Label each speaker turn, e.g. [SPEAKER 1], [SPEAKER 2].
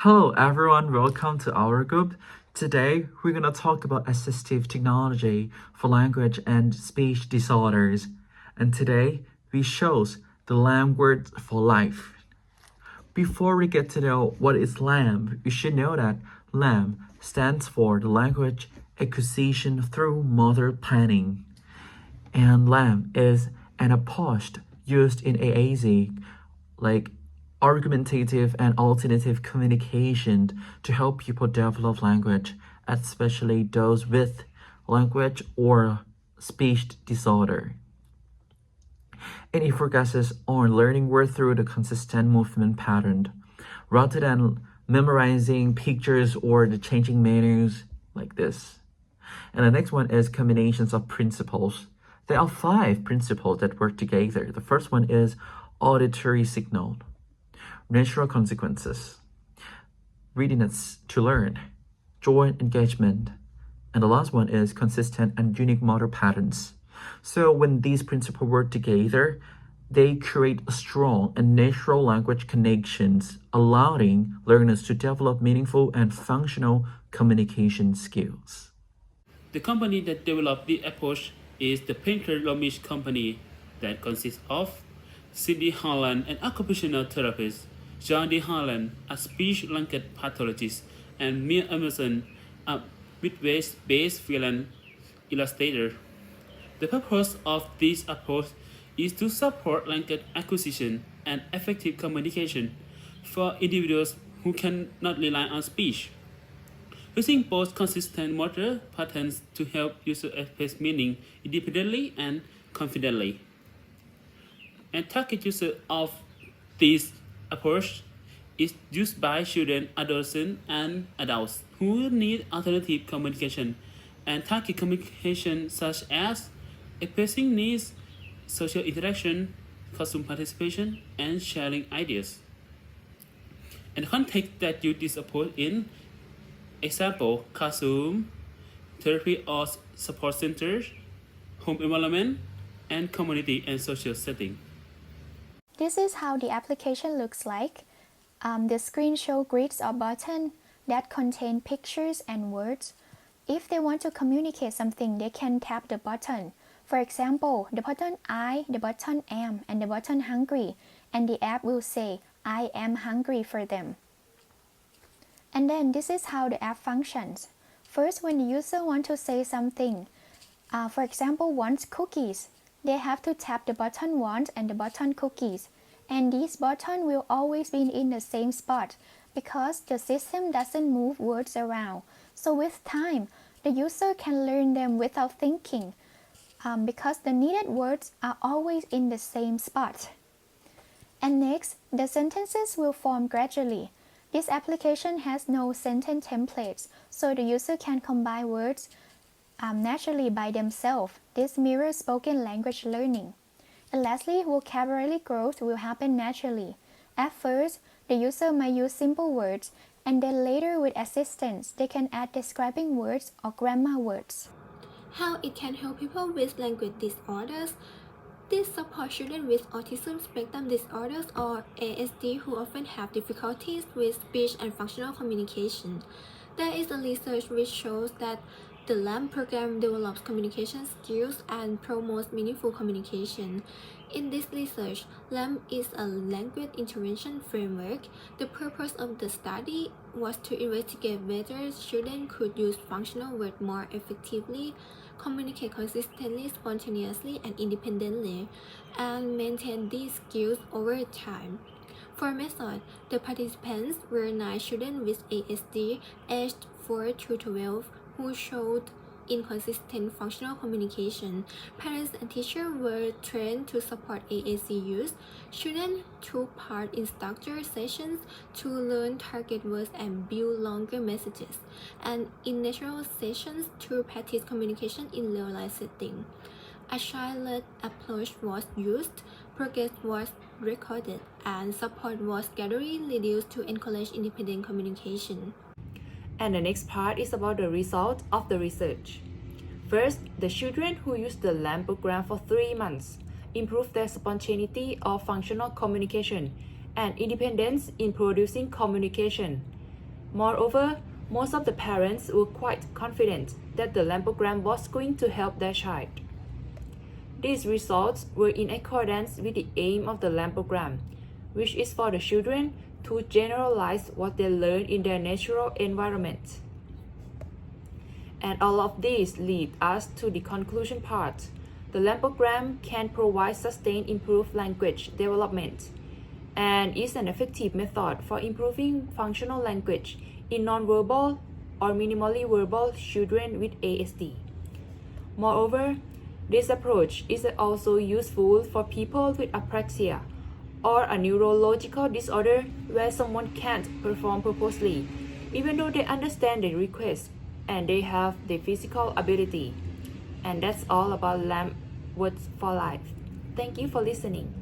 [SPEAKER 1] Hello everyone, welcome to our group. Today we're going to talk about assistive technology for language and speech disorders. And today we chose the LAM word for life. Before we get to know what is LAM, you should know that LAM stands for the language acquisition through motor planning. And LAM is an approach used in AAZ, like argumentative and alternative communication to help people develop language, especially those with language or speech disorder. And it focuses on learning words through the consistent movement pattern, rather than memorizing pictures or the changing menus like this. And the next one is combinations of principles. There are 5 principles that work together. The first one is auditory signal, natural consequences, readiness to learn, joint engagement, and the last one is consistent and unique motor patterns. So when these principles work together, they create strong and natural language connections, allowing learners to develop meaningful and functional communication skills.
[SPEAKER 2] The company that developed the approach is the Painter Lomish company that consists of Cindy Holland, an occupational therapist, John D. Holland, a speech language pathologist, and Mia Emerson, a Midwest-based freelance illustrator. The purpose of this approach is to support language acquisition and effective communication for individuals who cannot rely on speech, using both consistent motor patterns to help users express meaning independently and confidently. And target use of this approach is used by children, adolescents, and adults who need alternative communication and target communication such as expressing needs, social interaction, classroom participation, and sharing ideas. And the context that use this approach in example, classroom, therapy or support centers, home environment, and community and social setting.
[SPEAKER 3] This is how the application looks like. The screen shows grids or buttons that contain pictures and words. If they want to communicate something, they can tap the button. For example, the button I, the button am, and the button hungry, and the app will say, I am hungry for them. And then this is how the app functions. First, when the user wants to say something, for example, wants cookies, they have to tap the button want and the button cookies. And these buttons will always be in the same spot because the system doesn't move words around. So with time, the user can learn them without thinking because the needed words are always in the same spot. And next, the sentences will form gradually. This application has no sentence templates, so the user can combine words naturally by themselves. This mirrors spoken language learning. And lastly, vocabulary growth will happen naturally. At first, the user might use simple words, and then later with assistance, they can add describing words or grammar words.
[SPEAKER 4] How it can help people with language disorders. This supports children with autism spectrum disorders or ASD who often have difficulties with speech and functional communication. There is a research which shows that the LAM program develops communication skills and promotes meaningful communication. In this research, LAM is a language intervention framework. The purpose of the study was to investigate whether children could use functional words more effectively, communicate consistently, spontaneously, and independently, and maintain these skills over time. For method, the participants were 9 children with ASD aged 4 to 12 who showed inconsistent functional communication. Parents and teachers were trained to support AAC use. Students took part in structured sessions to learn target words and build longer messages, and in natural sessions to practice communication in real-life setting. A child-led approach was used, progress was recorded, and support was gradually reduced to encourage independent communication.
[SPEAKER 5] And the next part is about the result of the research. First, the children who used the LAM program for 3 months improved their spontaneity of functional communication and independence in producing communication. Moreover, most of the parents were quite confident that the lampogram was going to help their child. These results were in accordance with the aim of the lampogram, which is for the children to generalize what they learn in their natural environment. And all of these lead us to the conclusion part. The lampogram can provide sustained improved language development and is an effective method for improving functional language in nonverbal or minimally verbal children with ASD. Moreover, this approach is also useful for people with apraxia or a neurological disorder where someone can't perform purposely, even though they understand the request and they have the physical ability. And that's all about Lamp Words for Life. Thank you for listening.